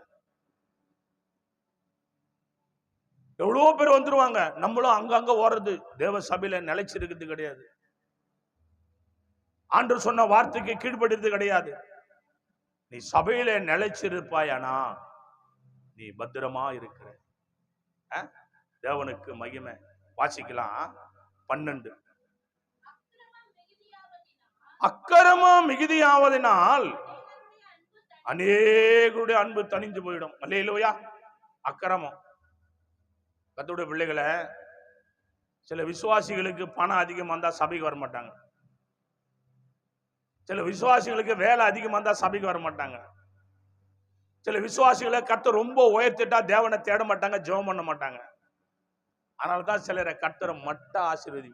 S1: எவ்வளவு பேர் வந்துருவாங்க. நம்மளும் அங்கங்க ஓடுறது, தேவ சபையில நிலைச்சிருக்கிறது கிடையாது, ஆண்டவர் சொன்ன வார்த்தைக்கு கீழ்படுறது கிடையாது. நீ சபையில நிலைச்சிருப்பாயானா நீ பத்திரமா இருக்கிற. தேவனுக்கு மகிமை. வாசிக்கலாம் 12. அக்கிரமம் மிகுதியாவதினால் அநேகருடைய அன்பு தணிந்து போயிடும். அல்லேலூயா. அக்கிரமம். கர்த்தருடைய பிள்ளைகளை, சில விசுவாசிகளுக்கு பணம் அதிகமா இருந்தா சபைக்கு வர மாட்டாங்க. சில விசுவாசிகளுக்கு வேலை அதிகமா இருந்தா சபைக்கு வர மாட்டாங்க. சில விசுவாசிகளை கர்த்தர் ரொம்ப உயர்த்திட்டா தேவனை தேட மாட்டாங்க, ஜெபம் பண்ண மாட்டாங்க. அதனாலதான் சிலரை கர்த்தரை மட்டும் ஆசீர்வதி.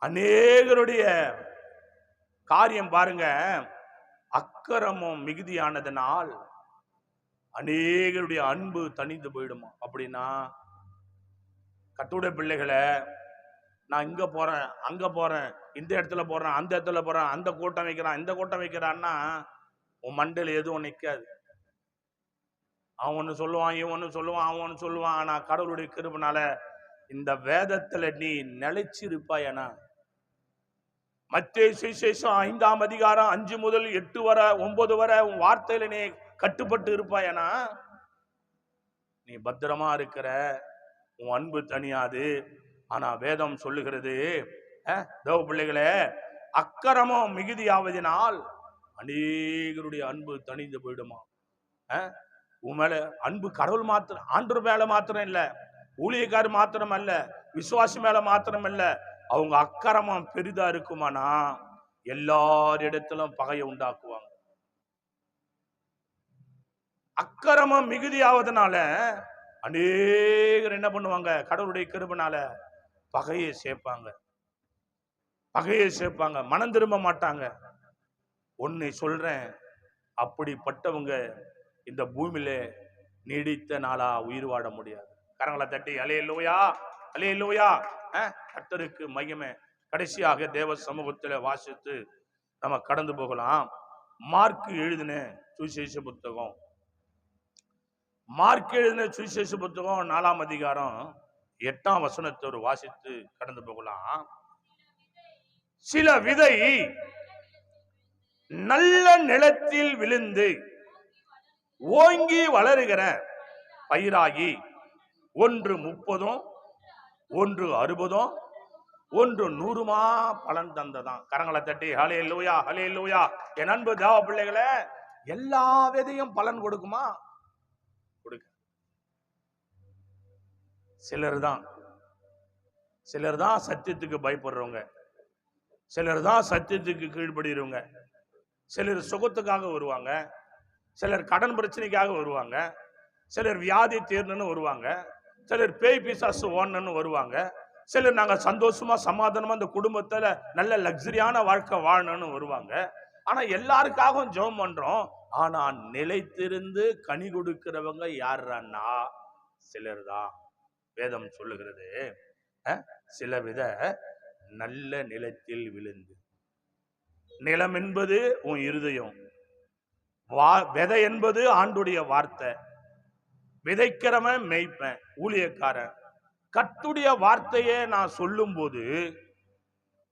S1: அநேகருடைய காரியம் பாருங்க, அக்கிரமம் மிகுதியானதனால் அநேகருடைய அன்பு தணிந்து போயிடுமா. அப்படின்னா கர்த்தருடைய பிள்ளைகளை, நான் இங்க போறேன் அங்க போறேன், இந்த இடத்துல போறேன் அந்த இடத்துல போறேன், அந்த கூட்டம் வைக்கிறான் இந்த கூட்டம் வைக்கிறான்னா உன் மண்டையில எதுவும் நிற்காது. அவன் ஒண்ணு சொல்லுவான், இவன் ஒண்ணு சொல்லுவான், அவன் ஒண்ணு சொல்லுவான். ஆனா கடவுளுடைய கிருபையால இந்த வேதத்துல நீ நிலைச்சிருப்பாயனா, மத்தேயு சுவிசேஷம் 5ஆம் அதிகாரம் 5 முதல் 8 வரை 9 வரை உன் வார்த்தையில நீ கட்டுப்பட்டு இருப்பாயனா நீ பத்திரமா இருக்கிற, உன் அன்பு தனியாது. ஆனா வேதம் சொல்லுகிறது, தேவ பிள்ளைகளே, அக்கிரமம் மிகுதியாவதினால் அநேகருடைய அன்பு தணிந்து போயிடுமா. உன் மேல அன்பு கடவுள் மாத்திரம், ஆண்டவர் மேல மாத்திரம் இல்ல, ஊழியக்காரர் மாத்திரம் அல்ல, விசுவாசி மேல மாத்திரம் இல்ல, அவங்க அக்கிரமம் பெரிதா இருக்குமானா எல்லாரிடத்திலும் பகையை உண்டாக்குவாங்க. அக்கிரமம் மிகுதியாவதனால அநேகர் என்ன பண்ணுவாங்க, கடவுளுடைய கிருபையால பகையை சேர்ப்பாங்க, பகையை சேர்ப்பாங்க, மனம் திரும்ப மாட்டாங்க. ஒன்னு சொல்றேன், அப்படிப்பட்டவங்க இந்த பூமியில நீடித்த நாளா உயிர் வாழ முடியாது. கரங்களை தட்டி அல்லேலூயா, அல்லேலூயா. கர்த்தருக்கு மகிமை. கடைசியாக தேவ சமூகத்தில் வாசித்து நம்ம கடந்து போகலாம். மார்க் எழுதின சுவிசேஷ புத்தகம், மார்க் எழுதின சுவிசேஷ புத்தகம் 4ஆம் அதிகாரம் 8ஆம் வசனத்தை ஒரு வாசித்து கடந்து போகலாம். சில விதை நல்ல நிலத்தில் விழுந்து ஓங்கி வளருகிற பயிராகி ஒன்று 30, ஒன்று 60, ஒன்று 100 பலன் தந்ததான். கரங்களை தட்டி ஹல்லேலூயா ஹல்லேலூயா. என் அன்பு தேவ பிள்ளைகளே, எல்லா விதையும் பலன் கொடுக்குமா? கொடுக்க. சிலர் தான் சத்தியத்துக்கு பயப்படுறவங்க, சிலர் தான் சத்தியத்துக்கு கீழ்படுகிறவங்க. சிலர் சுகத்துக்காக வருவாங்க, சிலர் கடன் பிரச்சனைக்காக வருவாங்க, சிலர் வியாதி தீர்ணுன்னு வருவாங்க, சிலர் பேய் பிசாசு ஓடணும்னு வருவாங்க, சிலர் நாங்க சந்தோஷமா சமாதானமா இந்த குடும்பத்துல நல்ல லக்ஸரியான வாழ்க்கை வாழணும்னு வருவாங்க. ஆனா எல்லாருக்காகவும் ஜெபம் பண்றோம். ஆனா நிலைத்திருந்து கனி கொடுக்கிறவங்க யாருன்னா சிலர் தான். வேதம் சொல்லுகிறது, சில வித நல்ல நிலத்தில் விழுந்து. நிலம் என்பது உன் இருதயம், விதை என்பது ஆண்டுடைய வார்த்தை. விதைக்கிறவன் மேய்ப்பன், ஊழியக்காரன். கர்த்தருடைய வார்த்தையை நான் சொல்லும் போது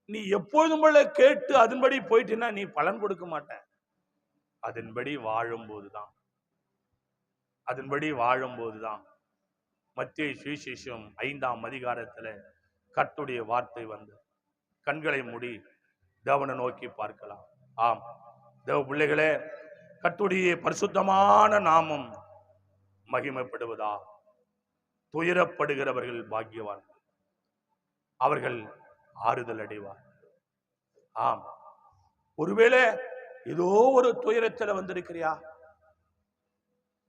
S1: நீ எப்பொழுதும் போல கேட்டு அதன்படி போயிட்டுன்னா நீ பலன் கொடுக்க மாட்ட. அதன்படி வாழும்போதுதான் மத்தேயு சுவிசேஷம் 5ஆம் அதிகாரத்துல கர்த்தருடைய வார்த்தை வந்து, கண்களை மூடி தேவனை நோக்கி பார்க்கலாம். ஆம் தேவ பிள்ளைகளே, கர்த்தருடைய பரிசுத்தமான நாமம் மகிமைப்படுவதா. துயரப்படுகிறவர்கள் பாக்கியவான், அவர்கள் ஆறுதல் அடைவார். ஆம், ஒருவேளை ஏதோ ஒரு துயரத்தில் வந்திருக்கிறியா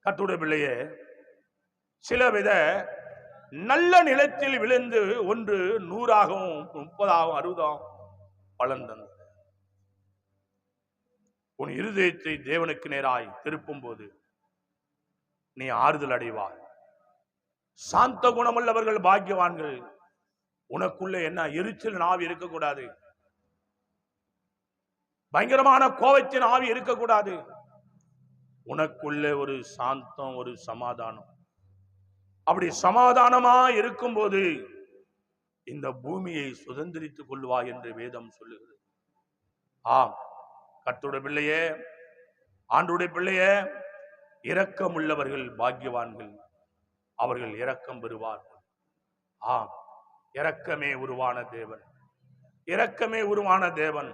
S1: கர்த்தருடைய பிள்ளையே, சில வித நல்ல நிலத்தில் விழுந்து ஒன்று 100ஆகவும் 30ஆகவும் 60ஆகவும் பலன் தந்தது. உன் இருதயத்தை தேவனுக்கு நேராய் திருப்பும் போது நீ ஆறுதல் அடைவாய். சாந்த குணமுள்ளவர்கள் பாக்கியவான்கள். உனக்குள்ள என்ன எரிச்சல் ஆவி இருக்கக்கூடாது, பயங்கரமான கோபத்தின் ஆவி இருக்கக்கூடாது. உனக்குள்ள ஒரு சாந்தம், ஒரு சமாதானம். அப்படி சமாதானமா இருக்கும்போது இந்த பூமியை சுதந்திரித்துக் கொள்வாய் என்று வேதம் சொல்லுகிறது. ஆம் கர்த்தருடைய பிள்ளையே, ஆண்டவருடைய பிள்ளையே, இரக்கம் உள்ளவர்கள் பாக்கியவான்கள், அவர்கள் இரக்கம் பெறுவார்கள். ஆம், இரக்கமே உருவான தேவன், இரக்கமே உருவான தேவன்.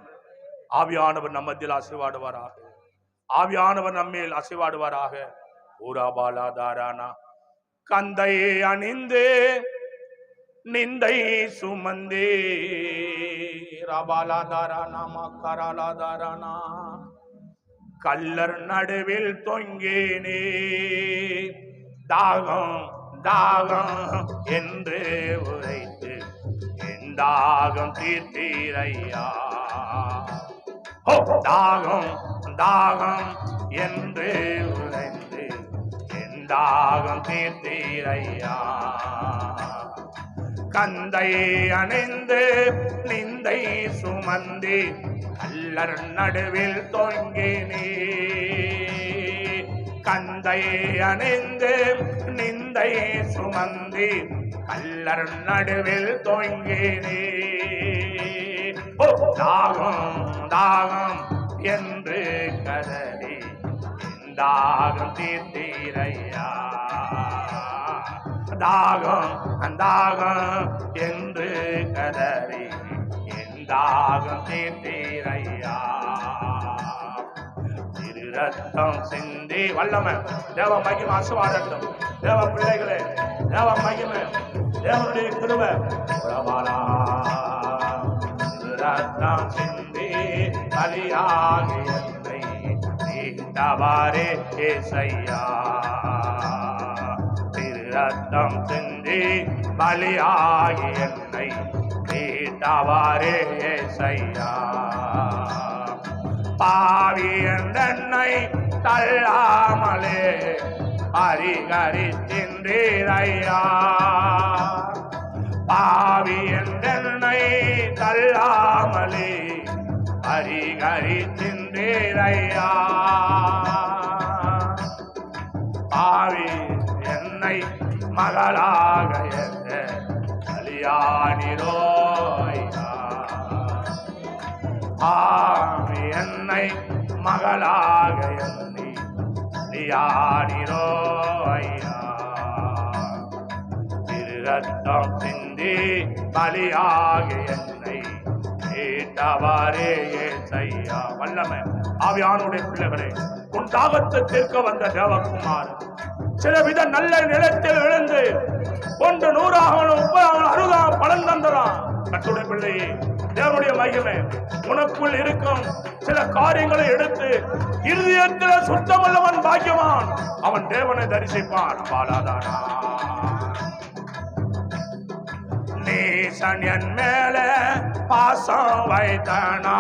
S1: ஆவியானவர் நம்ம மத்தியில் ஆசீர்வாடுவாராக, ஆவியானவர் நம்மேல் ஆசீர்வாடுவாராக. ஊராபாலாதாரானா கந்தை அணிந்து நிந்தை சுமந்தே ராபாலாதாரானா மக்கராலாதாரானா கல்லர் நடுவில் தொங்கேனே. தாகம் தாகம் என்று உரைத்து என் தாகம் தீர்த்தீரையா. தாகம் தாகம் என்று உரைத்து என் தாகம் தீர்த்தீரையா. கந்தை அணிந்து நிந்தை சுமந்தி கல்லர் நடுவில் தொங்கினே. கந்தை அணிந்து நிந்தை சுமந்தி கல்லர் நடுவில் தொங்கினே. தாகம் தாகம் என்று கதறி தாகம் தீர்த்தீரையா. தாகம் தாகம் என்று கதறி தாகம் தீர்த்தீரையா. திரு ரத்தம் சிந்தி வல்லமை தேவ மகிமை ஆசீர்வாதம். தேவ பிள்ளைகளே, தேவ மகிமை, தேவனுடைய கிருபை. திரு ரத்தம் சிந்தி பலியாகி என்னை நீண்டவாரே ஏசையா. திரு ரத்தம் சிந்தி பலியாகி என்னை நீண்டவாரே ஏசையா. பாவி என்னை தள்ளாமலே பரிகரித்தின்றீரையா. பாவி என்னை தள்ளாமலே பரிகரித்தின்றீரையா. பாவி என்னை மகளாக பலியானிரோயா. ஆவி என்னை மகளாக எண்ணி பலியானிரோயா. ரத்தம் சிந்தி பலியாக என்னை மீட்டவரே ஏசையா. வல்லமை ஆவியானுடைய பிள்ளைகளே, உன் தாகத்தை தீர்க்க வந்த தேவகுமார் சிலவித நல்ல நிலத்தில் விழுந்து 1 100 30 60 பலன் தந்தலாம். கர்த்தருடைய பிள்ளையே, தேவனுடைய மகிமை உனக்குள் இருக்கும் சில காரியங்களை எடுத்து இருதயத்தில் சுத்தமுள்ளவன் பாக்கியவான், அவன் தேவனை தரிசிப்பான். பாலாதானா நீசன் என் மேலே பாசம் வைத்தானா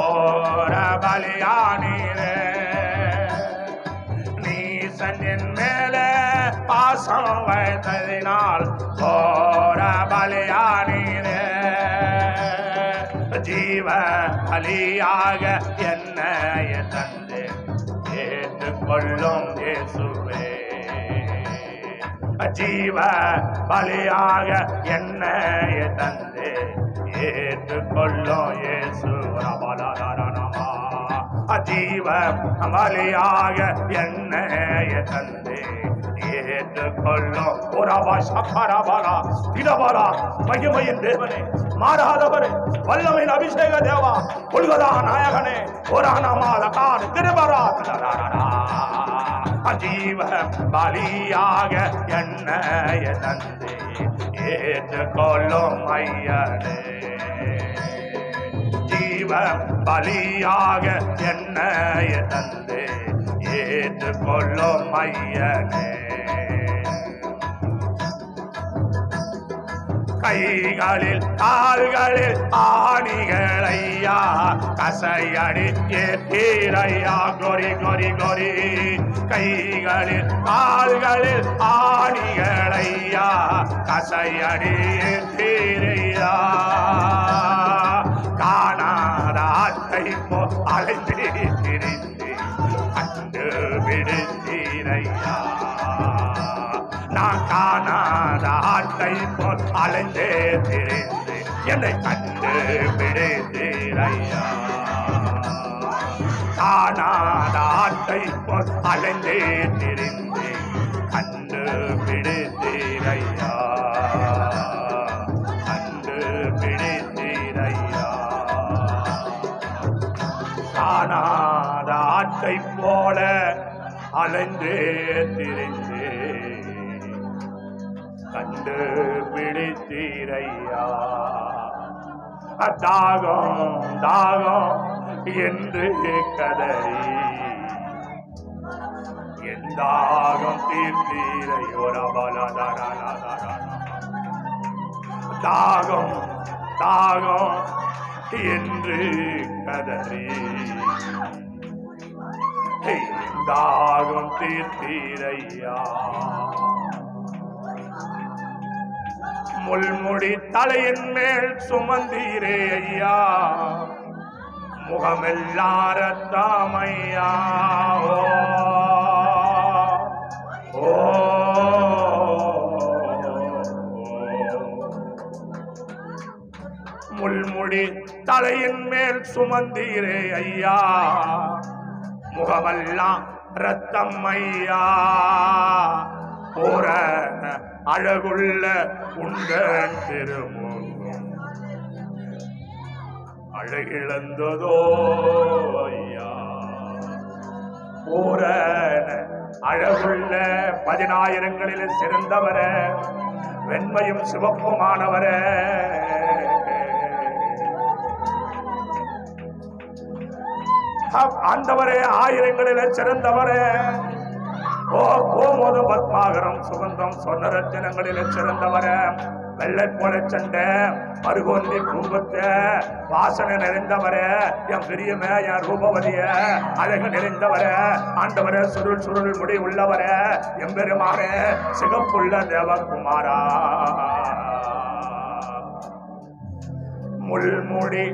S1: ஓர பலியானீரே. நீசன் என் மேலே பாசம் வைத்ததினால் ஓர பலியானீரே. ஜீவ பலியாக என்னைய தந்து ஏற்றுக்கொள்ளும் இயேசுவே. ஜீவ பலியாக என்னைய தந்து ஏற்றுக்கொள்ளும் இயேசு. ஜீவ பலியாக என்னைய தந்து ஏற்றுக்கொள்ளும் மகிமையின் தேவனே, மாறாதவரே, வல்லமையின் அபிஷேக தேவா, கொள்கதா நாயகனே, ஜீவ பலியாக என்னைய தந்து ஏற்றுக்கொள்ளும் ஐயனே. ஜீவ பலியாக என்னைய தந்து ஏற்றுக்கொள்ளும் ஐயனே. கைகளில் கால்களில் ஆணிகளையா கசையடி ஏற்றீரையா. கோரி கோரி கோரி கைகளில் கால்களில் ஆணிகளையா கசையடி ஏற்றீரையா. காணாத ஆட்டை போ அழைத்து திரிந்து கண்டு விடுத்தீரையா. நான் காணாத ஆட்டை போல் அலைந்தே திரிந்து என்னை கண்டு விடுத்தீரையா. காணாத ஆட்டை போல் அலைந்தே திரிந்து கண்டு விடுத்தீரையா. கண்டு விடுத்தீரையா. காணாத ஆட்டை போல அலைந்தே திரிந்து கண்டு பிடித்தீரையா. தாகம் தாகம் என்று கதறி என் தாகம் தீர்த்தீரையோ. தாகம் தாகம் என்று கதறி தாகம் தீர்த்தீரையா. முள்முடி தலையின் மேல் சுமந்தீரே ஐயா, முகமெல்லாரத்தாமையா. ஓ முள்முடி தலையின் மேல் சுமந்தீரே ஐயா, முகமெல்லாம் ரத்தம் ஐயா. பூரண அழகுள்ள உண்டன் திருமுகம் அழகிழந்ததோ ஐயா. பூரண அழகுள்ள 10000ங்களில் சிறந்தவர, வெண்மையும் சிவப்புமானவர, ஆண்டவரே 1000ங்களில் சிறந்தவரே. ஓ கோமோத பத்மாகரம் சுகந்தம் சொன்ன ரத்தினங்களில் சிறந்தவர, வெள்ளை போல சண்டை மறுகொல்லி குங்குத்த வாசனை நிறைந்தவர, என் பிரியமே என் ரூபவதிய அழகு நிறைந்தவர, ஆண்டவர சுருள் சுருள் முடி உள்ளவர, எம்பெருமானே சிகப்புள்ள தேவகுமாரா. முள்முடி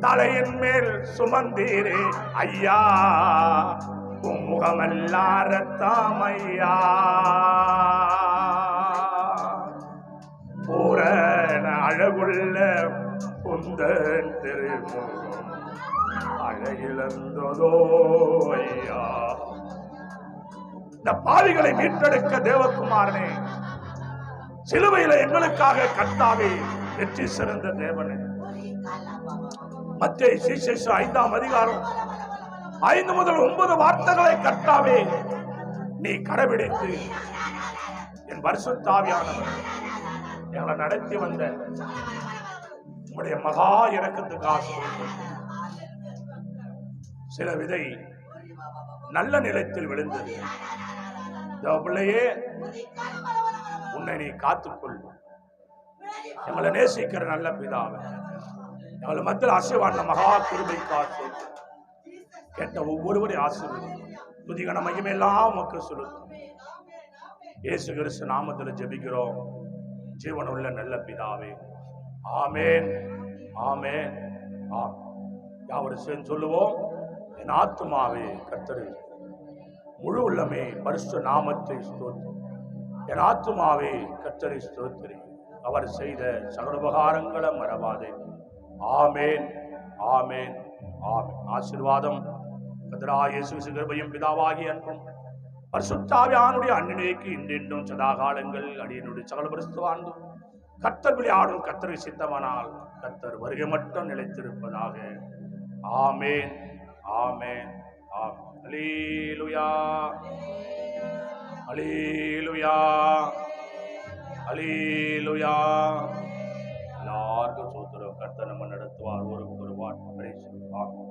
S1: தலையின் மேல் சுமந்தீரே ஐயா, முகமல்லாரத்தாமையா. பூரண அழகுள்ள உந்தன் திருமுகம் அழகிழந்ததோ ஐயா. இந்த பாவிகளை மீட்டெடுக்க தேவகுமாரனே
S2: சிலுவையில எங்களுக்காக கர்த்தாவே வெற்றி சிறந்த தேவனே. மத்தேயு சுவிசேஷம் 5ஆம் அதிகாரம் 5 முதல் 9 வார்த்தைகளை கர்த்தாவே நீ கடைபிடித்து என் பரிசுத்த ஆவியானவர் எங்களை நடத்தி வந்த உம்முடைய மகா இரக்கத்துக்காக சில விதை நல்ல நிலத்தில் விழுந்தது. பிள்ளையே, உன்னை நீ காத்துக்கொள். எங்களை நேசிக்கிற நல்ல பிதாவை, எங்களை மத்தியில் ஆசீர்வாத மகா கிருபை காத்து கேட்ட ஒவ்வொருவரையும் ஆசீர்வதி. துதிகன மகிமையெல்லாம் உமக்கு செலுத்தும். இயேசு கிறிஸ்து நாமத்தில் ஜெபிக்கிறோம் ஜீவனுள்ள நல்ல பிதாவே. ஆமேன், ஆமேன், ஆமேன். யாவரும் சேர்ந்து சொல்லுவோம். என் ஆத்துமாவே கர்த்தரை, முழு உள்ளமே பரிசுத்த நாமத்தை ஸ்தோத்திரி. என் ஆத்துமாவே கர்த்தரை ஸ்தோத்திரி. அவர் செய்த சகல உபகாரங்களை மறவாதே. ஆமேன், ஆமேன், ஆமேன். ஆசீர்வாதம் கர்த்தராகிய இயேசு கிறிஸ்து கிருபையும் பிதாவாகிய அன்பும் பரிசுத்த ஆவியானவருடைய அன்பிற்கு இன்றென்றும் சதாகாலங்கள் அடியனுடைய சகல பரிசுத்தவான்களும் கர்த்தர் விளையாடும் கர்த்தரை சித்தமானால் கர்த்தர் வருகை மட்டும் நிலைத்திருப்பதாக. ஆமேன், ஆமேன், ஆமேன். அல்லேலூயா, அல்லேலூயா, அல்லேலூயா. எல்லாருக்கும் சோத்திரம். கர்த்தர் நம்ம நடத்துவார். ஒரு வார்த்தை. ஆமென்.